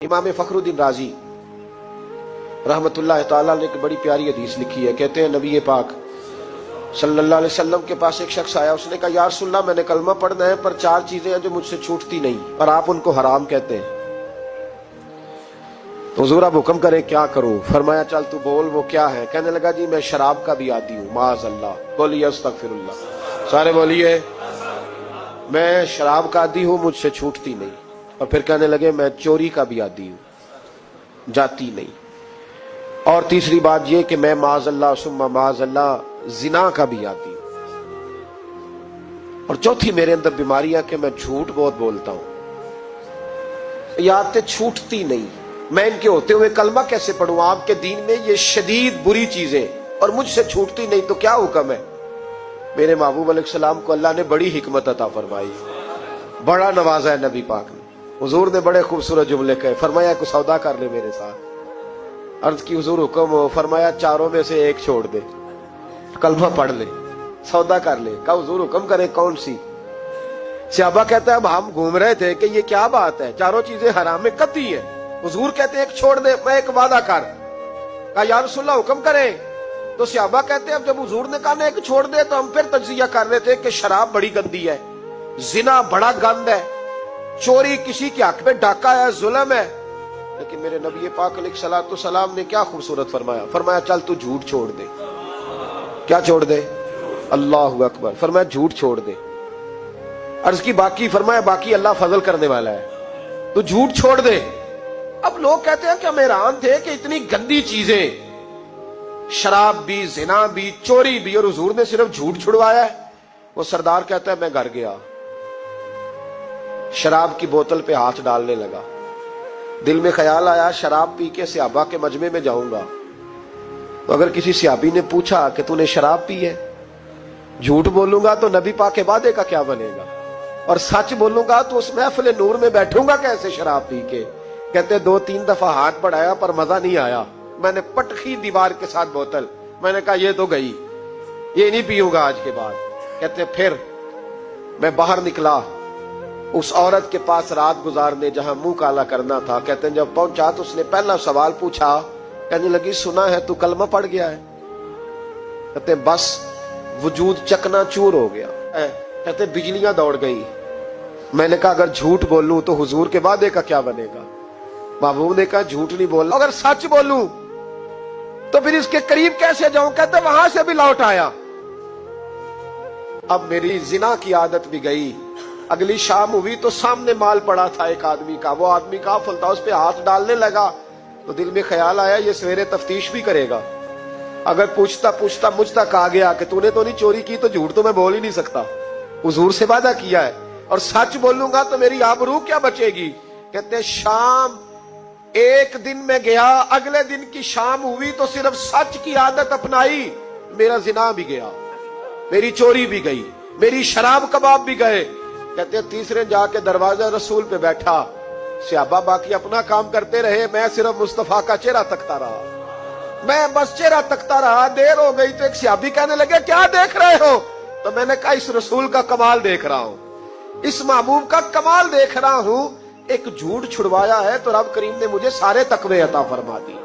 इमाम फखरुद्दीन राजी रहमतुल्लाह ताला ने एक बड़ी प्यारी हदीस लिखी है। कहते हैं नबी पाक सल्लल्लाहु अलैहि वसल्लम के पास एक शख्स आया, उसने कहा या रसूलल्लाह मैंने कलमा पढ़ना है पर 4 चीजें हैं जो मुझसे छूटती नहीं और आप उनको हराम कहते हैं, तो हुजूर आप हुक्म करें क्या करूं? फरमाया चल तू बोल वो क्या है? कहने लगा जी मैं शराब का भी आदी हूं। माज़अल्लाह, बोलिए अस्तगफिरुल्लाह, सारे बोलिए मैं शराब का आदी हूं, मुझसे छूटती नहीं। और फिर कहने लगे मैं चोरी का भी आदी हूं, जाती नहीं। और तीसरी बात यह कि मैं माज़अल्लाह सुम्मा माज़अल्लाह जिना का भी आदी हूं। और चौथी मेरे अंदर बीमारियां कि मैं झूठ बहुत बोलता हूं। ये आदतें छूटती नहीं, मैं इनके होते हुए कलमा कैसे पढ़ूं? आपके दीन में ये शदीद बुरी चीजें और मुझसे छूटती नहीं, तो क्या हुक्म है? मेरे महबूब अलैहिस्सलाम को अल्लाह ने बड़ी हिकमत अता फरमाई, बड़ा नवाजा है नबी पाक ने। हुजूर ने बड़े खूबसूरत जुमले कहे, फरमाया कुछ सौदा कर ले मेरे साथ। अर्ज की हुजूर हुक्म हो, फरमाया चारों में से एक छोड़ दे, कलमा पढ़ ले, सौदा कर ले। कहा हुजूर हुक्म करे कौन सी? सहाबा कहता है अब हम घूम रहे थे कि ये क्या बात है, चारों चीजें हराम में कतई है। हुजूर कहते एक छोड़ दे, मैं एक वादा कर। कहा या रसूलल्लाह हुक्म करे। तो सहाबा कहते हैं अब जब हुजूर ने कहा ना एक छोड़ दे, तो हम फिर तज्जिया कर रहे थे कि शराब बड़ी गंदी है, जिना बड़ा गंद है, चोरी किसी के हक में डाका है, जुल्म है। लेकिन मेरे नबी पाक अलैहिस्सलाम ने क्या खूबसूरत फरमाया, फरमाया चल तू झूठ छोड़ दे। क्या छोड़ दे? अल्लाहु अकबर। फरमाया झूठ छोड़ दे। अर्ज की बाकी? फरमाया बाकी अल्लाह फजल करने वाला है, तू झूठ छोड़ दे। अब लोग कहते हैं कि हम हैरान थे कि इतनी गंदी चीजें, शराब भी, जिना भी, चोरी भी, और हुजूर ने सिर्फ झूठ छुड़वाया है। वो सरदार कहता है मैं घर गया, शराब की बोतल पे हाथ डालने लगा। दिल में ख्याल आया शराब पी के सहाबा के मजमे में जाऊंगा, तो अगर किसी सहाबी ने पूछा कि तूने शराब पी है, झूठ बोलूंगा तो नबी पाक के वादे का क्या बनेगा, और सच बोलूंगा तो उस महफिल नूर में बैठूंगा कैसे शराब पी के? कहते 2-3 दफा हाथ बढ़ाया पर मजा नहीं आया, मैंने पटखी दीवार के साथ बोतल, मैंने कहा ये तो गई, ये नहीं पीऊंगा आज के बाद। कहते फिर मैं बाहर निकला उस औरत के पास रात गुजारने जहां मुंह काला करना था। कहते जब पहुंचा तो उसने पहला सवाल पूछा, कहने लगी सुना है तू कलमा पढ़ गया है? कहते बस वजूद चकनाचूर हो गया। कहते बिजलियां दौड़ गई। मैंने कहा अगर झूठ बोलूं तो हुजूर के वादे का क्या बनेगा? महबूब ने कहा झूठ नहीं बोलना, अगर सच बोलूं तो फिर इसके करीब कैसे जाऊं? कहते वहां से भी लौट आया। अब मेरी जिना की आदत भी गई। अगली शाम हुई तो सामने माल पड़ा था एक आदमी का, वो आदमी का फलता उस पे हाथ डालने लगा, तो दिल में ख्याल आया ये सवेरे तफ्तीश भी करेगा। अगर पूछता पूछता मुझ तक आ गया कि तूने तो नहीं चोरी की, तो झूठ तो मैं बोल ही नहीं सकता, हुजूर से वादा किया है, और सच बोलूंगा तो मेरी आबरू क्या बचेगी। कहते शाम एक दिन में गया, अगले दिन की शाम हुई तो सिर्फ सच की आदत अपनाई, मेरा जिना भी गया, मेरी चोरी भी गई, मेरी शराब कबाब भी गए। कहते तीसरे जाके दरवाजा रसूल पे बैठा, सहाबा बाकी अपना काम करते रहे, मैं सिर्फ मुस्तफा का चेहरा तकता रहा। मैं बस चेहरा तकता रहा, देर हो गई तो एक सहाबी कहने लगे क्या देख रहे हो? तो मैंने कहा इस रसूल का कमाल देख रहा हूं, इस महबूब का कमाल देख रहा हूं। एक झूठ छुड़वाया है तो रब करीम ने मुझे सारे तकवे अता फरमा दी।